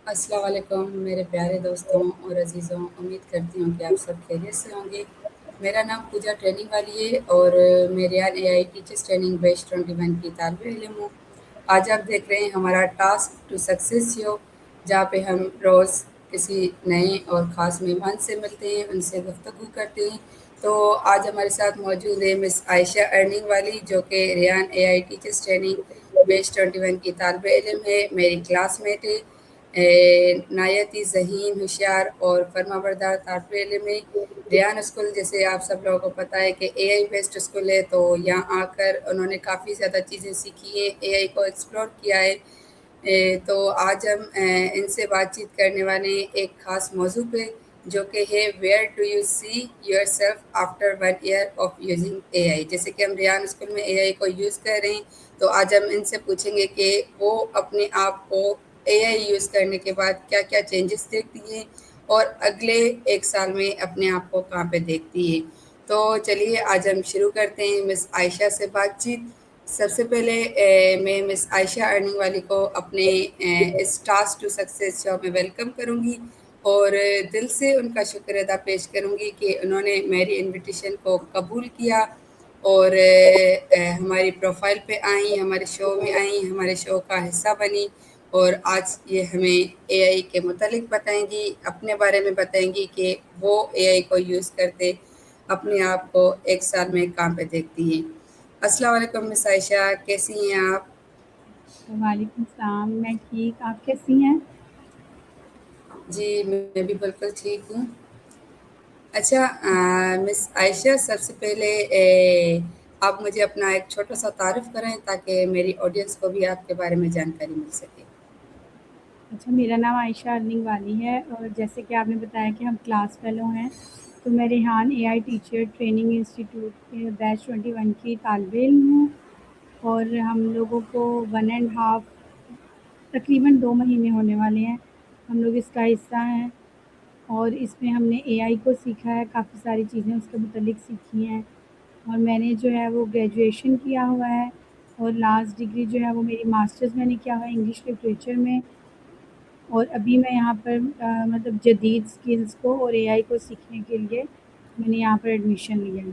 السلام علیکم میرے پیارے دوستوں اور عزیزوں، امید کرتی ہوں کہ آپ سب خیریت سے ہوں گے۔ میرا نام پوجا ٹریننگ والی ہے اور میں ریان اے آئی ٹیچرس ٹریننگ بیچ 21 کی طالب علم ہوں۔ آج آپ دیکھ رہے ہیں ہمارا ٹاسک ٹو سکسیس شو، جہاں پہ ہم روز کسی نئے اور خاص مہمان سے ملتے ہیں، ان سے گفتگو کرتے ہیں۔ تو آج ہمارے ساتھ موجود ہے مس عائشہ ارننگ والی، جو کہ ریان اے آئی ٹیچرس ٹریننگ بیچ 21 کی طالب علم ہے، میری کلاس میٹ ہے۔ نایتی ذہین، ہوشیار اور فرما بردار طالب علم ہے۔ ریان اسکول، جیسے آپ سب لوگوں کو پتہ ہے کہ اے آئی بیسڈ اسکول ہے، تو یہاں آ کر انہوں نے کافی زیادہ چیزیں سیکھی ہیں، اے آئی کو ایکسپلور کیا ہے۔ تو آج ہم ان سے بات چیت کرنے والے ہیں ایک خاص موضوع پہ، جو کہ ہے where do you see yourself after 1 year of using A I. جیسے کہ ہم ریان اسکول میں اے آئی کو یوز کر رہے ہیں، تو آج ہم ان سے پوچھیں گے کہ وہ اپنے آپ کو اے آئی یوز کرنے کے بعد کیا کیا چینجز دیکھتی ہیں اور اگلے 1 سال میں اپنے آپ کو کہاں پہ دیکھتی ہے۔ تو چلیے آج ہم شروع کرتے ہیں مس عائشہ سے بات چیت۔ سب سے پہلے میں مس عائشہ ارننگ والی کو اپنے اس ٹاسک ٹو سکسیس شو میں ویلکم کروں گی اور دل سے ان کا شکر ادا پیش کروں گی کہ انہوں نے میری انویٹیشن کو قبول کیا اور ہماری پروفائل پہ آئیں، ہمارے شو میں آئیں، ہمارے شو کا حصہ بنی، اور آج یہ ہمیں اے آئی کے متعلق بتائیں گی، اپنے بارے میں بتائیں گی کہ وہ اے آئی کو یوز کرتے اپنے آپ کو 1 سال میں کہاں پہ دیکھتی ہیں۔ السلام علیکم مس عائشہ، کیسی ہیں آپ؟ وعلیکم السلام، میں ٹھیک، آپ کیسی ہیں؟ جی میں بھی بالکل ٹھیک ہوں۔ اچھا مس عائشہ، سب سے پہلے آپ مجھے اپنا ایک چھوٹا سا تعارف کریں تاکہ میری آڈینس کو بھی آپ کے بارے میں جانکاری مل سکے۔ اچھا، میرا نام عائشہ ارننگ والی ہے اور جیسے کہ آپ نے بتایا کہ ہم کلاس فیلو ہیں، تو میں ریحان اے آئی ٹیچر ٹریننگ انسٹیٹیوٹ کے بیچ 21 کی طالب علم ہوں، اور ہم لوگوں کو 1.5 تقریباً 2 مہینے ہونے والے ہیں، ہم لوگ اس کا حصہ ہیں، اور اس میں ہم نے اے آئی کو سیکھا ہے، کافی ساری چیزیں اس کے متعلق سیکھی ہیں، اور میں نے جو ہے وہ گریجویشن کیا ہوا ہے، اور لاسٹ ڈگری جو ہے وہ میری ماسٹرز میں نے کیا ہوا ہے انگلش لٹریچر میں، اور ابھی میں یہاں پر مطلب جدید سکلز کو اور اے آئی کو سیکھنے کے لیے میں نے یہاں پر ایڈمیشن لیا ہے۔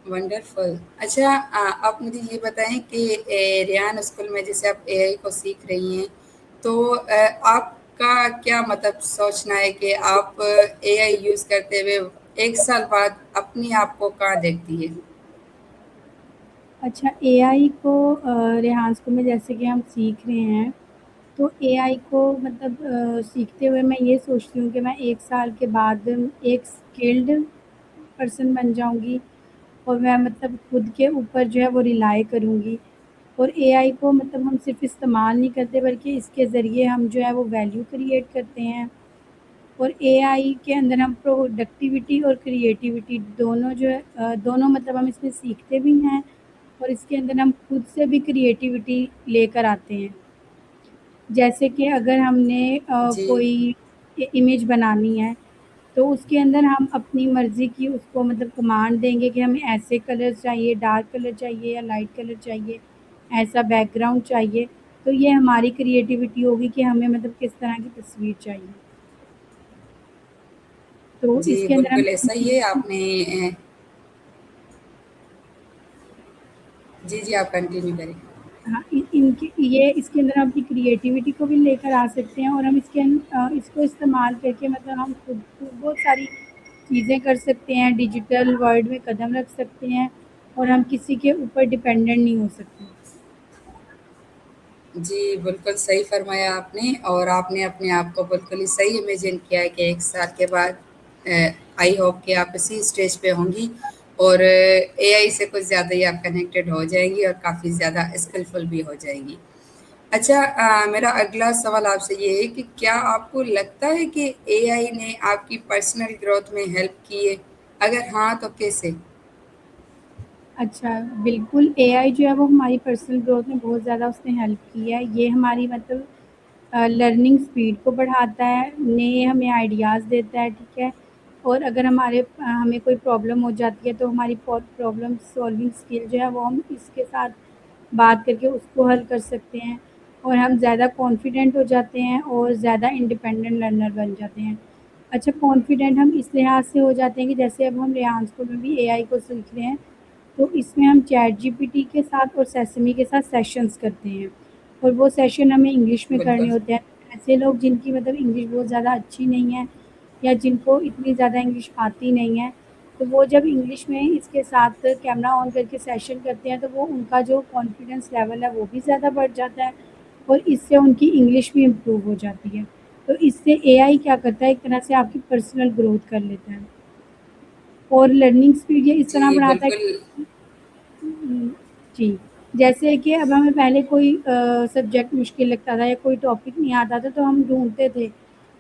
ونڈرفل۔ اچھا آپ مجھے یہ بتائیں کہ ریان اسکول میں جیسے آپ اے آئی کو سیکھ رہی ہیں، تو آپ کا کیا مطلب سوچنا ہے کہ آپ اے آئی یوز کرتے ہوئے 1 سال بعد اپنی آپ کو کہاں دیکھتی ہے؟ اچھا، اے آئی کو ریحان اسکول میں جیسے کہ ہم سیکھ رہے ہیں، تو اے آئی کو مطلب سیکھتے ہوئے میں یہ سوچتی ہوں کہ میں 1 سال کے بعد ایک اسکلڈ پرسن بن جاؤں گی، اور میں مطلب خود کے اوپر جو ہے وہ ریلائی کروں گی، اور اے آئی کو مطلب ہم صرف استعمال نہیں کرتے بلکہ اس کے ذریعے ہم جو ہے وہ ویلیو کریٹ کرتے ہیں، اور اے آئی کے اندر ہم پروڈکٹیوٹی اور کریٹیوٹی دونوں جو ہے دونوں مطلب ہم اس میں سیکھتے بھی ہیں، اور اس کے اندر ہم خود سے بھی کریٹیوٹی لے کر آتے ہیں۔ جیسے کہ اگر ہم نے جی کوئی امیج بنانی ہے، تو اس کے اندر ہم اپنی مرضی کی اس کو مطلب کمانڈ دیں گے کہ ہمیں ایسے کلر چاہیے، ڈارک کلر چاہیے یا لائٹ کلر چاہیے، ایسا بیک گراؤنڈ چاہیے، تو یہ ہماری کریٹیوٹی ہوگی کہ ہمیں مطلب کس طرح کی تصویر چاہیے، تو جی اس کے اندر ہم بالکل ایسا ہی ہے۔ آپ نے جی آپ کنٹینیو کریں۔ ہاں، ان کے یہ اس کے اندر ہم اپنی کریٹیوٹی کو بھی لے کر آ سکتے ہیں، اور ہم اس کو استعمال کر کے مطلب ہم خود بہت ساری چیزیں کر سکتے ہیں، ڈیجیٹل ورلڈ میں قدم رکھ سکتے ہیں، اور ہم کسی کے اوپر ڈیپینڈنٹ نہیں ہو سکتے۔ جی بالکل صحیح فرمایا آپ نے، اور آپ نے اپنے آپ کو بالکل ہی صحیح امیجن کیا ہے کہ 1 سال کے بعد آئی ہوپ کہ آپ اسی اسٹیج پہ ہوں گی اور اے آئی سے کچھ زیادہ ہی آپ کنیکٹڈ ہو جائیں گی اور کافی زیادہ اسکلفل بھی ہو جائیں گی۔ اچھا میرا اگلا سوال آپ سے یہ ہے کہ کیا آپ کو لگتا ہے کہ اے آئی نے آپ کی پرسنل گروتھ میں ہیلپ کی ہے؟ اگر ہاں تو کیسے؟ اچھا، بالکل، اے آئی جو ہے وہ ہماری پرسنل گروتھ میں بہت زیادہ اس نے ہیلپ کی ہے، یہ ہماری مطلب لرننگ سپیڈ کو بڑھاتا ہے، نئے ہمیں آئیڈیاز دیتا ہے، ٹھیک ہے، اور اگر ہمیں کوئی پرابلم ہو جاتی ہے تو ہماری پرابلم سولونگ اسکل جو ہے وہ ہم اس کے ساتھ بات کر کے اس کو حل کر سکتے ہیں، اور ہم زیادہ کانفیڈنٹ ہو جاتے ہیں اور زیادہ انڈیپینڈنٹ لرنر بن جاتے ہیں۔ اچھا کانفیڈنٹ ہم اس لحاظ سے ہو جاتے ہیں کہ جیسے اب ہم ریحان اسکول میں بھی اے آئی کو سیکھ رہے ہیں، تو اس میں ہم چیٹ جی پی ٹی کے ساتھ اور سیسمی کے ساتھ سیشنز کرتے ہیں، اور وہ سیشن ہمیں انگلش میں بالکل کرنے ہوتے ہیں۔ ایسے لوگ جن کی مطلب انگلش بہت زیادہ اچھی نہیں ہے یا جن کو اتنی زیادہ انگلش آتی نہیں ہے، تو وہ جب انگلش میں اس کے ساتھ کیمرہ آن کر کے سیشن کرتے ہیں تو وہ ان کا جو کانفیڈنس لیول ہے وہ بھی زیادہ بڑھ جاتا ہے، اور اس سے ان کی انگلش بھی امپروو ہو جاتی ہے۔ تو اس سے اے آئی کیا کرتا ہے، ایک طرح سے آپ کی پرسنل گروتھ کر لیتا ہے، اور لرننگ اسپیڈ یہ اس طرح جی بڑھاتا ہے بالکل کہ جی، جیسے کہ اب ہمیں پہلے کوئی سبجیکٹ مشکل لگتا تھا یا کوئی ٹاپک نہیں آتا تھا تو ہم ڈھونڈتے تھے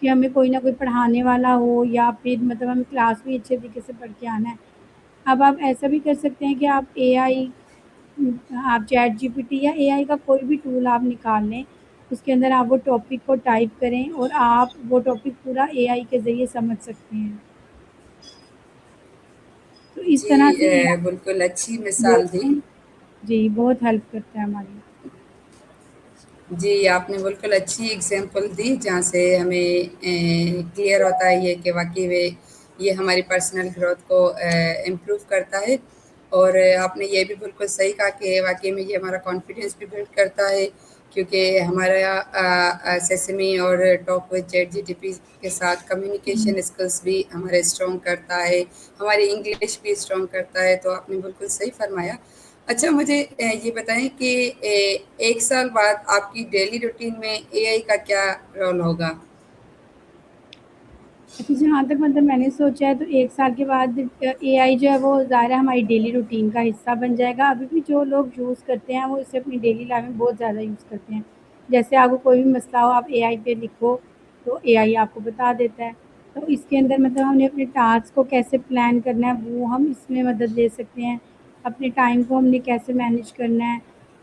کہ ہمیں کوئی نہ کوئی پڑھانے والا ہو، یا پھر مطلب ہمیں کلاس بھی اچھے طریقے سے پڑھ کے آنا ہے۔ اب آپ ایسا بھی کر سکتے ہیں کہ آپ چیٹ جی پی ٹی یا اے آئی کا کوئی بھی ٹول آپ نکال لیں، اس کے اندر آپ وہ ٹاپک کو ٹائپ کریں اور آپ وہ ٹاپک پورا اے آئی کے ذریعے سمجھ سکتے ہیں۔ تو اس جی طرح سے اے بالکل اچھی آئی مثال دی۔ جی بہت ہیلپ کرتا ہے ہماری۔ جی آپ نے بالکل اچھی اگزامپل دی جہاں سے ہمیں کلیئر ہوتا ہے یہ کہ واقعی میں یہ ہماری پرسنل گروتھ کو امپروو کرتا ہے، اور آپ نے یہ بھی بالکل صحیح کہا کہ واقعی میں یہ ہمارا کانفیڈینس بھی بلڈ کرتا ہے، کیونکہ ہمارا سیسمی اور talk with chat G P T کے ساتھ کمیونیکیشن اسکلس بھی ہمارے اسٹرانگ کرتا ہے، ہماری انگلش بھی اسٹرانگ کرتا ہے۔ تو آپ نے بالکل صحیح فرمایا۔ اچھا مجھے یہ بتائیں کہ ایک سال بعد آپ کی ڈیلی روٹین میں اے آئی کا کیا رول ہوگا؟ اچھا جہاں تک مطلب میں نے سوچا ہے تو ایک سال کے بعد اے آئی جو ہے وہ ظاہر ہے ہماری ڈیلی روٹین کا حصہ بن جائے گا۔ ابھی بھی جو لوگ یوز کرتے ہیں وہ اسے اپنی ڈیلی لائف میں بہت زیادہ یوز کرتے ہیں۔ جیسے آپ کو کوئی بھی مسئلہ ہو، آپ اے آئی پہ لکھو تو اے آئی آپ کو بتا دیتا ہے۔ تو اس کے اندر مطلب ہم نے اپنے ٹاسک کو کیسے پلان کرنا ہے وہ ہم اس میں مدد لے سکتے ہیں۔ اپنے ٹائم کو ہم نے کیسے مینیج کرنا ہے،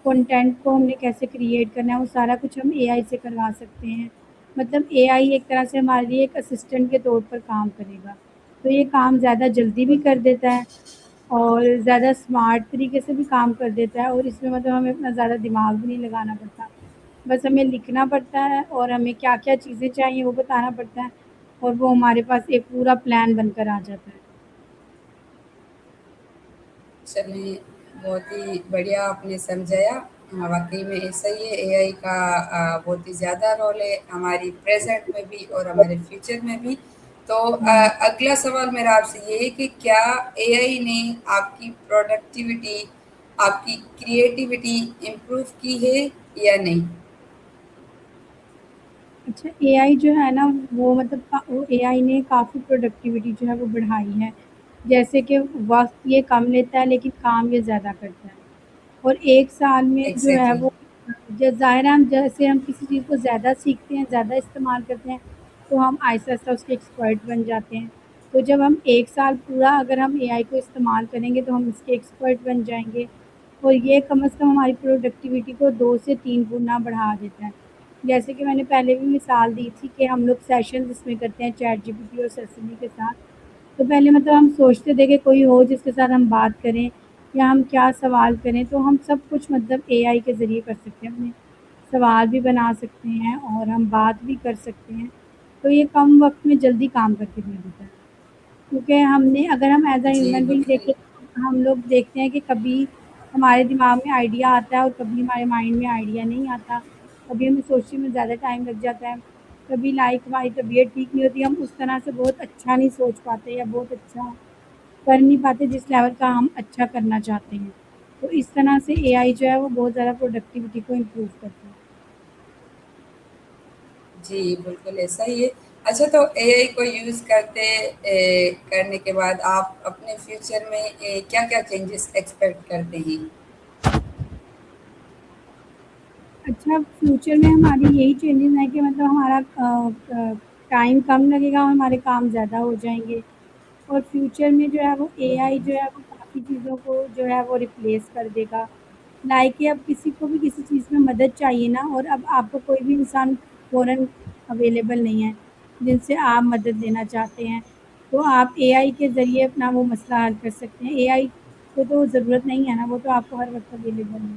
کنٹینٹ کو ہم نے کیسے کریٹ کرنا ہے، وہ سارا کچھ ہم اے آئی سے کروا سکتے ہیں۔ مطلب اے آئی ایک طرح سے ہمارے لیے ایک اسسٹنٹ کے طور پر کام کرے گا، تو یہ کام زیادہ جلدی بھی کر دیتا ہے اور زیادہ اسمارٹ طریقے سے بھی کام کر دیتا ہے، اور اس میں مطلب ہمیں اتنا زیادہ دماغ بھی نہیں لگانا پڑتا، بس ہمیں لکھنا پڑتا ہے اور ہمیں کیا کیا چیزیں چاہیے وہ بتانا پڑتا ہے، اور وہ ہمارے پاس ایک پورا پلان بن کر آ جاتا ہے۔ چلیں بہت ہی بڑھیا آپ نے سمجھایا۔ واقعی میں ایسا ہی ہے، اے آئی کا بہت ہی زیادہ رول ہے ہماری پریزنٹ میں بھی اور ہمارے فیوچر میں بھی۔ تو اگلا سوال میرا آپ سے یہ ہے کہ کیا اے آئی نے آپ کی پروڈکٹیوٹی، آپ کی کریٹیوٹی امپروو کی ہے یا نہیں؟ اچھا اے آئی جو ہے نا وہ مطلب اے آئی نے کافی پروڈکٹیوٹی جو ہے وہ بڑھائی ہے، جیسے کہ وقت یہ کم لیتا ہے لیکن کام یہ زیادہ کرتا ہے، اور ایک سال میں جو ہے ایگزیکٹلی۔ وہ ظاہر ہے ہم جیسے ہم کسی چیز کو زیادہ سیکھتے ہیں، زیادہ استعمال کرتے ہیں تو ہم آہستہ آہستہ اس کے ایکسپرٹ بن جاتے ہیں۔ تو جب ہم ایک سال پورا اگر ہم اے آئی کو استعمال کریں گے تو ہم اس کے ایکسپرٹ بن جائیں گے، اور یہ کم از کم ہماری پروڈکٹیوٹی کو 2 سے 3 گنا بڑھا دیتا ہے۔ جیسے کہ میں نے پہلے بھی مثال دی تھی کہ ہم لوگ سیشنز اس میں کرتے ہیں چیٹ جی پی ٹی اور سیسمی کے ساتھ، تو پہلے مطلب ہم سوچتے تھے کہ کوئی ہو جس کے ساتھ ہم بات کریں یا ہم کیا سوال کریں، تو ہم سب کچھ مطلب اے آئی کے ذریعے کر سکتے ہیں، اپنے سوال بھی بنا سکتے ہیں اور ہم بات بھی کر سکتے ہیں، تو یہ کم وقت میں جلدی کام کر کے دے دیتا ہے۔ کیونکہ ہم نے اگر ہم ایز اے جی ہیومن بینگ بالکل۔ دیکھیں تو ہم لوگ دیکھتے ہیں کہ کبھی ہمارے دماغ میں آئیڈیا آتا ہے اور کبھی ہمارے مائنڈ میں آئیڈیا نہیں آتا، کبھی ہمیں سوچنے میں زیادہ ٹائم لگ جاتا ہے، کبھی ہماری طبیعت ٹھیک نہیں ہوتی، ہم اس طرح سے بہت اچھا نہیں سوچ پاتے یا بہت اچھا کر نہیں پاتے جس لیول کا ہم اچھا کرنا چاہتے ہیں۔ تو اس طرح سے اے آئی جو ہے وہ بہت زیادہ پروڈکٹیوٹی کو امپروو کرتا ہے۔ جی بالکل ایسا ہی ہے۔ اچھا تو اے آئی کو یوز کرنے کے بعد آپ اپنے فیوچر میں کیا کیا چینجز ایکسپیکٹ کرتے ہیں؟ اچھا فیوچر میں ہماری یہی چینجز ہیں کہ مطلب ہمارا ٹائم کم لگے گا اور ہمارے کام زیادہ ہو جائیں گے، اور فیوچر میں جو ہے وہ اے آئی جو ہے وہ کافی چیزوں کو جو ہے وہ ریپلیس کر دے گا۔ لائک کہ اب کسی کو بھی کسی چیز میں مدد چاہیے نا، اور اب آپ کو کوئی بھی انسان فوراً اویلیبل نہیں ہے جن سے آپ مدد لینا چاہتے ہیں، تو آپ اے آئی کے ذریعے اپنا وہ مسئلہ حل کر سکتے ہیں۔ اے آئی کو تو ضرورت نہیں ہے نا، وہ تو آپ کو ہر وقت اویلیبل ہے۔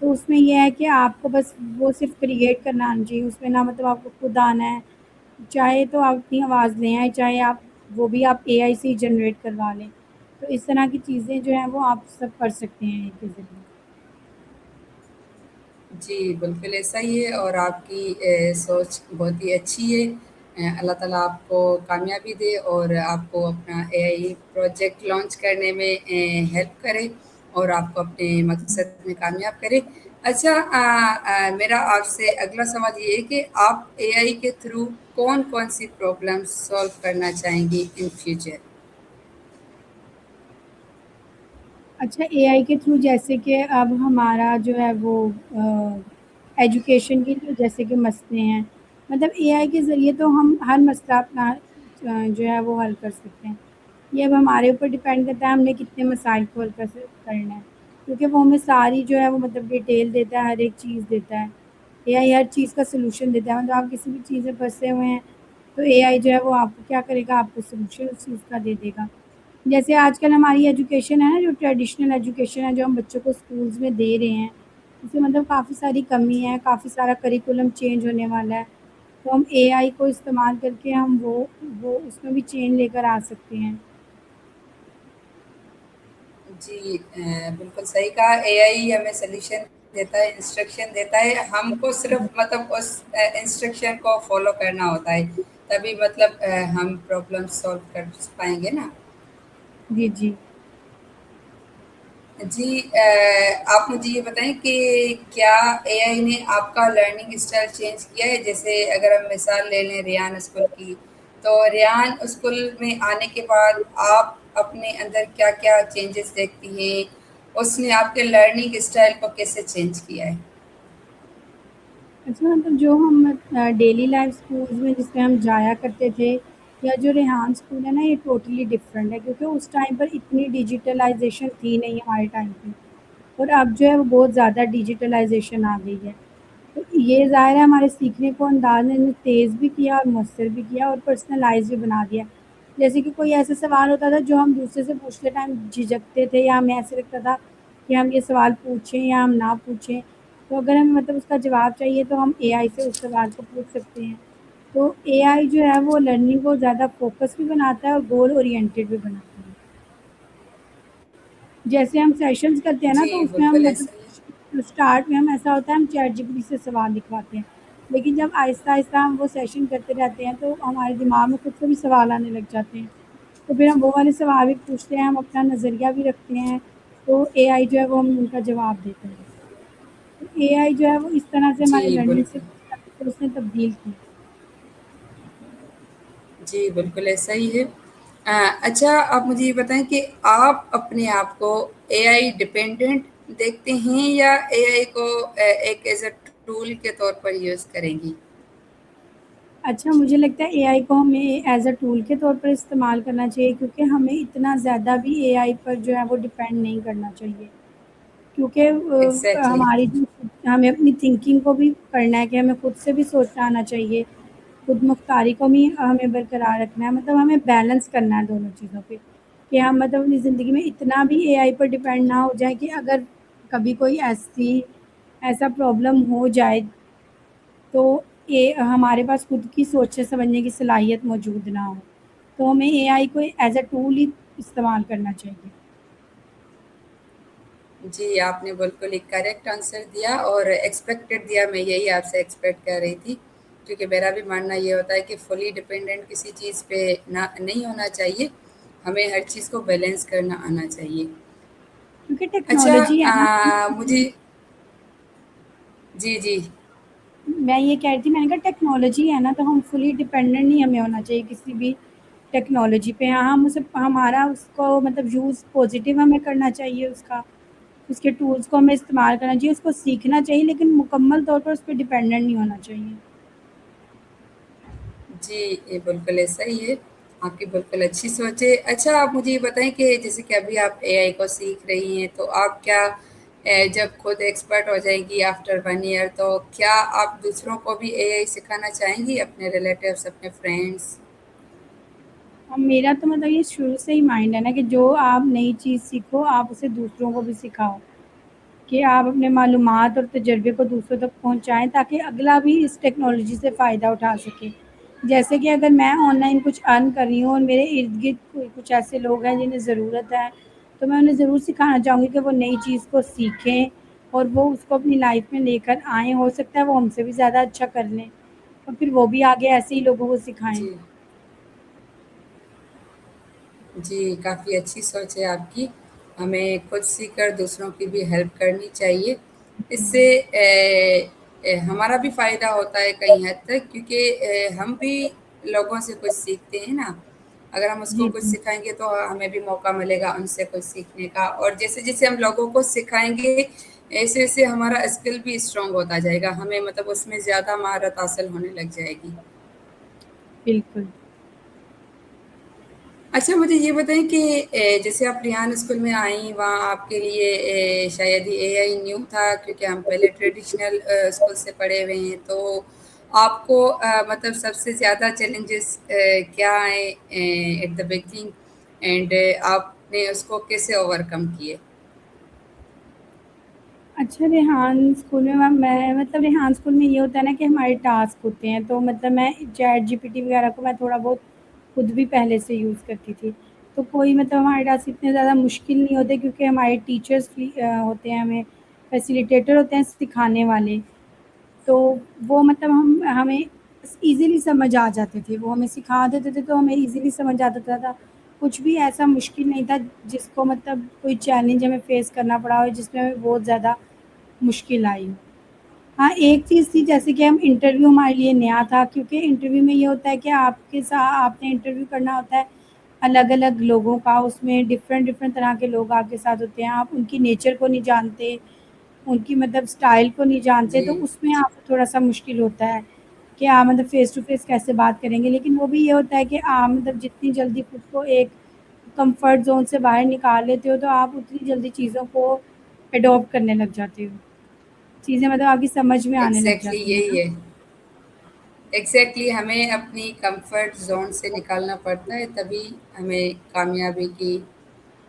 تو اس میں یہ ہے کہ آپ کو بس وہ صرف کریٹ کرنا آنا چاہیے، اس میں نہ مطلب آپ کو خود آنا ہے، چاہے تو آپ اپنی آواز لے آئیں، چاہے آپ وہ بھی آپ اے آئی سے ہی جنریٹ کروا لیں، تو اس طرح کی چیزیں جو ہیں وہ آپ سب کر سکتے ہیں اے کے ذریعے۔ جی بالکل ایسا ہی ہے، اور آپ کی سوچ بہت ہی اچھی ہے۔ اللہ تعالیٰ آپ کو کامیابی دے اور آپ کو اپنا اے آئی پروجیکٹ لانچ کرنے میں ہیلپ کرے اور آپ کو اپنے مقصد میں کامیاب کرے۔ اچھا، میرا آپ سے اگلا سوال یہ ہے کہ آپ اے آئی کے تھرو کون کون سی پرابلم سولو کرنا چاہیں گی ان فیوچر؟ اچھا، اے آئی کے تھرو جیسے کہ اب ہمارا جو ہے وہ ایجوکیشن کی جو جیسے کہ مسئلے ہیں، مطلب اے آئی کے ذریعے تو ہم ہر مسئلہ اپنا جو ہے وہ حل کر سکتے ہیں۔ یہ اب ہمارے اوپر ڈیپینڈ کرتا ہے ہم نے کتنے مسائل کو حل کرنا ہے، کیونکہ وہ ہمیں ساری جو ہے وہ مطلب ڈیٹیل دیتا ہے، ہر ایک چیز دیتا ہے، اے آئی ہر چیز کا سلوشن دیتا ہے۔ مطلب آپ کسی بھی چیز میں پھنسے ہوئے ہیں تو اے آئی جو ہے وہ آپ کو کیا کرے گا، آپ کو سلوشن اس چیز کا دے دے گا۔ جیسے آج کل ہماری ایجوکیشن ہے نا، جو ٹریڈیشنل ایجوکیشن ہے جو ہم بچوں کو اسکولز میں دے رہے ہیں، اس میں مطلب کافی ساری کمی ہے، کافی سارا کریکولم چینج ہونے والا ہے، تو ہم اے آئی کو استعمال کر کے ہم وہ اس میں بھی چینج لے کر آ سکتے ہیں۔ جی بالکل صحیح کہا، اے آئی ہمیں سلیوشن دیتا ہے، انسٹرکشن دیتا ہے، ہم کو صرف مطلب اس انسٹرکشن کو فالو کرنا ہوتا ہے، تبھی مطلب ہم پرابلم سولو کر پائیں گے نا۔ جی جی۔ جی آپ مجھے یہ بتائیں کہ کیا اے آئی نے آپ کا لرننگ اسٹائل چینج کیا ہے؟ جیسے اگر ہم مثال لے لیں ریان اسکول کی، تو ریان اسکول میں آنے کے بعد آپ اپنے اندر کیا کیا چینجز دیکھتی ہیں؟ اس نے آپ کے لرننگ اسٹائل کو کیسے چینج کیا ہے؟ اچھا، مطلب جو ہم ڈیلی لائف اسکولز میں جس میں ہم جایا کرتے تھے، یا جو ریحان اسکول ہے نا، یہ ٹوٹلی ڈفرینٹ ہے، کیونکہ اس ٹائم پر اتنی ڈیجیٹلائزیشن تھی نہیں ہمارے ٹائم پہ، اور اب جو ہے وہ بہت زیادہ ڈیجیٹلائزیشن آ گئی ہے، تو یہ ظاہر ہے ہمارے سیکھنے کو انداز نے تیز بھی کیا اور مؤثر بھی کیا اور پرسنلائز بھی بنا دیا۔ جیسے کہ کوئی ایسا سوال ہوتا تھا جو ہم دوسرے سے پوچھتے ٹائم جھجکتے تھے، یا ہمیں ایسے لگتا تھا کہ ہم یہ سوال پوچھیں یا ہم نہ پوچھیں، تو اگر ہمیں مطلب اس کا جواب چاہیے تو ہم اے آئی سے اس سوال کو پوچھ سکتے ہیں۔ تو اے آئی جو ہے وہ لرننگ کو زیادہ فوکس بھی بناتا ہے اور گول اورینٹیڈ بھی بناتا ہے۔ جیسے ہم سیشنز کرتے ہیں نا، تو جی اس میں ہم بالکل ایسا ہی ہے۔ مطلب اسٹارٹ میں ہم ایسا ہوتا ہے ہم چیٹ جی پی ٹی سے سوال لکھواتے ہیں، لیکن جب آہستہ آہستہ ہم وہ سیشن کرتے رہتے ہیں تو ہمارے دماغ میں خود سے بھی سوال آنے لگ جاتے ہیں، تو پھر ہم وہ والے سوال بھی پوچھتے ہیں، ہم اپنا نظریہ بھی رکھتے ہیں، تو اے آئی جو ہے وہ ہم ان کا جواب دیتا ہے۔ تو اے آئی جو ہے وہ اس طرح سے ہمارے جی لرننگ سے بالکل، اس نے تبدیل کی۔ جی بالکل ایسا ہی ہے۔ اچھا، آپ مجھے یہ بتائیں کہ آپ اپنے آپ کو اے آئی ڈپینڈنٹ دیکھتے ہیں یا اے آئی کو ایک ایز اے ٹول کے طور پر یوز کریں گی؟ اچھا، مجھے لگتا ہے اے آئی کو ہمیں ایز اے ٹول کے طور پر استعمال کرنا چاہیے، کیونکہ ہمیں اتنا زیادہ بھی اے آئی پر جو ہے وہ ڈپینڈ نہیں کرنا چاہیے، کیونکہ ایگزیکٹلی۔ ہماری ہمیں اپنی تھنکنگ کو بھی کرنا ہے کہ ہمیں خود سے بھی سوچنا آنا چاہیے، خود مختاری کو بھی ہمیں برقرار رکھنا ہے، مطلب ہمیں بیلنس کرنا ہے دونوں چیزوں پہ، کہ ہم مطلب اپنی زندگی میں اتنا بھی اے آئی پر ڈپینڈ نہ ہو جائے کہ اگر کبھی کوئی ایسا پرابلم ہو جائے تو یہ ہمارے پاس خود کی سوچنے سمجھنے کی صلاحیت موجود نہ ہو، تو ہمیں اے آئی کو ایز اے ٹول ہی استعمال کرنا چاہیے۔ جی آپ نے بالکل ایک کریکٹ آنسر دیا اور ایکسپیکٹڈ دیا، میں یہی آپ سے ایکسپیکٹ کر رہی تھی، کیونکہ میرا بھی ماننا یہ ہوتا ہے کہ فلی ڈپینڈنٹ کسی چیز پہ نہیں ہونا چاہیے، ہمیں ہر چیز کو بیلنس کرنا آنا چاہیے۔ کیونکہ اچھا، ٹیکنالوجی ہے نا، مجھے جی جی میں یہ کہہ رہی تھی، میں نے کہا ٹیکنالوجی ہے نا، تو ہم فلی ڈپینڈنٹ نہیں ہمیں ہونا چاہیے کسی بھی ٹیکنالوجی پہ، ہاں ہم اسے ہمارا اس کو مطلب یوز پازیٹیو ہمیں کرنا چاہیے، اس کے ٹولس کو ہمیں استعمال کرنا چاہیے، اس کو سیکھنا چاہیے، لیکن مکمل طور پر اس پہ ڈپینڈنٹ نہیں ہونا چاہیے۔ جی، یہ بالکل ایسا ہی ہے، آپ کی بالکل اچھی سوچ ہے۔ اچھا، آپ مجھے یہ بتائیں کہ جیسے کہ ابھی آپ اے آئی کو سیکھ رہی ہیں، تو آپ کیا جب خود ایکسپرٹ ہو جائے گی آفٹر 1 ایئر، تو کیا آپ دوسروں کو بھی اے آئی سکھانا چاہیں گی، اپنے ریلیٹیوس، اپنے فرینڈس؟ اب میرا تو مطلب یہ شروع سے ہی مائنڈ ہے نا کہ جو آپ نئی چیز سیکھو آپ اسے دوسروں کو بھی سکھاؤ، کہ آپ اپنے معلومات اور تجربے کو دوسروں تک پہنچائیں تاکہ اگلا بھی اس ٹیکنالوجی سے فائدہ اٹھا سکے. جیسے کہ اگر میں آن لائن کچھ ارن کر رہی ہوں اور میرے ارد گرد کچھ ایسے لوگ ہیں جنہیں ضرورت ہے تو میں انہیں ضرور سکھانا چاہوں گی کہ وہ نئی چیز کو سیکھیں اور وہ اس کو اپنی لائف میں لے کر آئیں. ہو سکتا ہے وہ ہم سے بھی زیادہ اچھا کر لیں اور پھر وہ بھی آگے ایسے ہی لوگوں کو سکھائیں. جی جی، کافی اچھی سوچ ہے آپ کی. ہمیں خود سیکھ کر دوسروں کی بھی ہیلپ کرنی چاہیے. اس سے ہمارا بھی فائدہ ہوتا ہے کئی حد تک، کیونکہ ہم بھی لوگوں سے کچھ سیکھتے ہیں نا. اگر ہم اس کو جی کچھ سکھائیں گے تو ہمیں بھی موقع ملے گا ان سے کچھ سیکھنے کا. اور جیسے جیسے ہم لوگوں کو سکھائیں گے ایسے ایسے ہمارا اسکل بھی اسٹرانگ ہوتا جائے گا. ہمیں مطلب اس میں زیادہ مہارت حاصل ہونے لگ جائے گی. بالکل. اچھا مجھے یہ بتائیں کہ جیسے آپ ریحان اسکول میں آئیں، وہاں آپ کے لیے شاید ہی اے آئی نیو تھا، کیونکہ ہم پہلے ٹریڈیشنل اسکول سے پڑھے ہوئے ہیں. تو آپ کو مطلب سب سے زیادہ چیلنجز کیا آئے ایٹ دا بگننگ، اینڈ آپ نے اس کو کیسے اوور کم کیے؟ اچھا، ریحان اسکول میں مطلب ریحان اسکول میں یہ ہوتا ہے نا کہ ہمارے ٹاسک ہوتے ہیں. تو مطلب میں چیٹ جی پی ٹی وغیرہ کو میں تھوڑا بہت خود بھی پہلے سے یوز کرتی تھی. تو کوئی مطلب ہمارے ٹاسک اتنے زیادہ مشکل نہیں ہوتے کیونکہ ہمارے ٹیچرس ہوتے ہیں، ہمیں فیسیلیٹیٹر ہوتے ہیں سکھانے والے. تو وہ مطلب ہمیں ایزیلی سمجھ آ جاتے تھے. وہ ہمیں سکھا دیتے تھے تو ہمیں ایزیلی سمجھ آ جاتا تھا. کچھ بھی ایسا مشکل نہیں تھا جس کو مطلب کوئی چیلنج ہمیں فیس کرنا پڑا ہو جس میں ہمیں بہت زیادہ مشکل آئی. ہاں ایک چیز تھی جیسے کہ ہم انٹرویو ہمارے لیے نیا تھا، کیونکہ انٹرویو میں یہ ہوتا ہے کہ آپ کے ساتھ آپ نے انٹرویو کرنا ہوتا ہے الگ الگ لوگوں کا. اس میں ڈفرینٹ طرح کے لوگ آپ کے ساتھ ہوتے ہیں. آپ ان کی نیچر کو نہیں جانتے، ان کی مطلب اسٹائل کو نہیں جانتے. تو جی اس میں آپ کو تھوڑا سا مشکل ہوتا ہے کہ آپ مطلب فیس ٹو فیس کیسے بات کریں گے. لیکن وہ بھی یہ ہوتا ہے کہ آپ مطلب جتنی جلدی خود کو ایک کمفرٹ زون سے باہر نکال لیتے ہو تو آپ اتنی جلدی چیزوں کو اڈاپٹ کرنے لگ جاتے ہو. چیزیں مطلب آپ کی سمجھ میں آنے لگ ایگزیکٹلی جاتی ہیں نا. یہی ہے. ایگزیکٹلی ہمیں اپنی کمفرٹ زون سے نکالنا پڑتا ہے، تبھی ہمیں کامیابی کی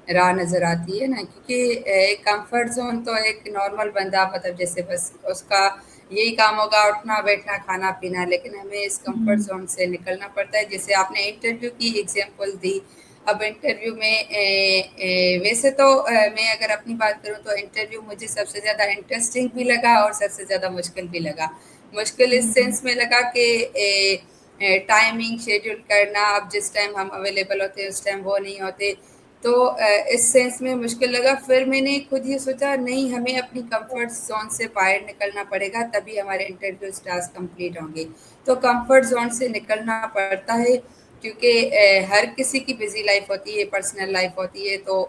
راہ نظر آتی ہے نا. کیونکہ ایک کمفرٹ زون تو ایک نارمل بندہ مطلب جیسے بس اس کا یہی کام ہوگا، اٹھنا بیٹھنا کھانا پینا. لیکن ہمیں اس کمفرٹ زون سے نکلنا پڑتا ہے. جیسے آپ نے انٹرویو کی ایگزامپل دی. اب انٹرویو میں ویسے تو میں اگر اپنی بات کروں تو انٹرویو مجھے سب سے زیادہ انٹرسٹنگ بھی لگا اور سب سے زیادہ مشکل بھی لگا. مشکل اس سینس میں لگا کہ ٹائمنگ شیڈول کرنا. اب جس ٹائم ہم اویلیبل ہوتے اس ٹائم وہ نہیں ہوتے. تو اس سینس میں مشکل لگا. پھر میں نے خود یہ سوچا نہیں، ہمیں اپنی کمفرٹ زون سے باہر نکلنا پڑے گا تبھی ہمارے انٹرویو ٹاسک کمپلیٹ ہوں گے. تو کمفرٹ زون سے نکلنا پڑتا ہے کیونکہ ہر کسی کی بزی لائف ہوتی ہے، پرسنل لائف ہوتی ہے. تو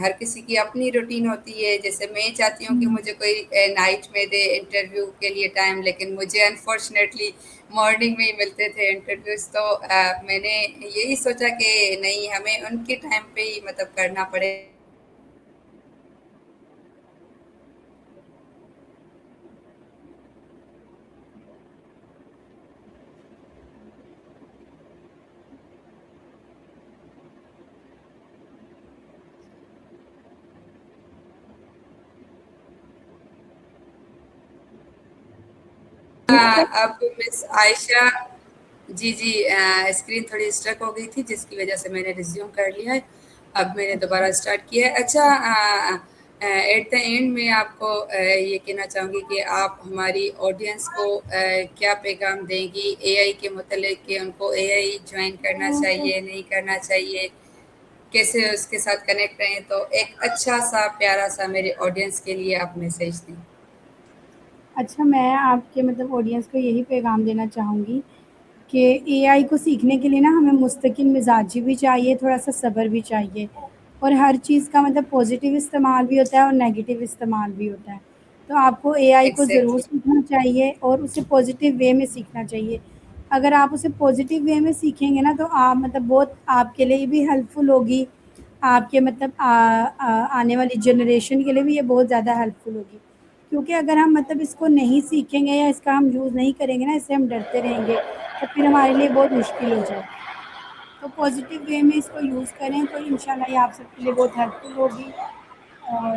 ہر کسی کی اپنی روٹین ہوتی ہے. جیسے میں چاہتی ہوں کہ مجھے کوئی نائٹ میں دے انٹرویو کے لیے ٹائم، لیکن مجھے انفارچونیٹلی مارننگ میں ہی ملتے تھے انٹرویوز. تو میں نے یہی سوچا کہ نہیں، ہمیں ان کے ٹائم پہ ہی مطلب کرنا پڑے. اب مس عائشہ، جی جی، اسکرین تھوڑی اسٹرک ہو گئی تھی جس کی وجہ سے میں نے ریزیوم کر لیا ہے. اب میں نے دوبارہ اسٹارٹ کیا ہے. اچھا، ایٹ دا اینڈ میں آپ کو یہ کہنا چاہوں گی کہ آپ ہماری آڈینس کو کیا پیغام دیں گی اے آئی کے متعلق، کہ ان کو اے آئی جوائن کرنا چاہیے نہیں کرنا چاہیے، کیسے اس کے ساتھ کنیکٹ رہیں. تو ایک اچھا سا پیارا سا میرے آڈینس کے لیے آپ میسیج دیں. اچھا، میں آپ کے مطلب آڈینس کو یہی پیغام دینا چاہوں گی کہ اے آئی کو سیکھنے کے لیے نا ہمیں مستقل مزاجی بھی چاہیے، تھوڑا سا صبر بھی چاہیے. اور ہر چیز کا مطلب پازیٹیو استعمال بھی ہوتا ہے اور نیگیٹیو استعمال بھی ہوتا ہے. تو آپ کو اے آئی کو ضرور ایگزیکٹلی. سیکھنا چاہیے اور اسے پازیٹیو وے میں سیکھنا چاہیے. اگر آپ اسے پازیٹیو وے میں سیکھیں گے نا تو آپ مطلب بہت آپ کے لیے بھی ہیلپ فل ہوگی. آپ کے مطلب آنے والی جنریشن کے لیے بھی یہ بہت زیادہ ہیلپ فل ہوگی. کیونکہ اگر ہم مطلب اس کو نہیں سیکھیں گے یا اس کا ہم یوز نہیں کریں گے نا، اس سے ہم ڈرتے رہیں گے تو پھر ہمارے لیے بہت مشکل ہو جائے. تو پازیٹیو وے میں اس کو یوز کریں تو انشاءاللہ یہ آپ سب کے لیے بہت ہیلپ فل ہوگی. اور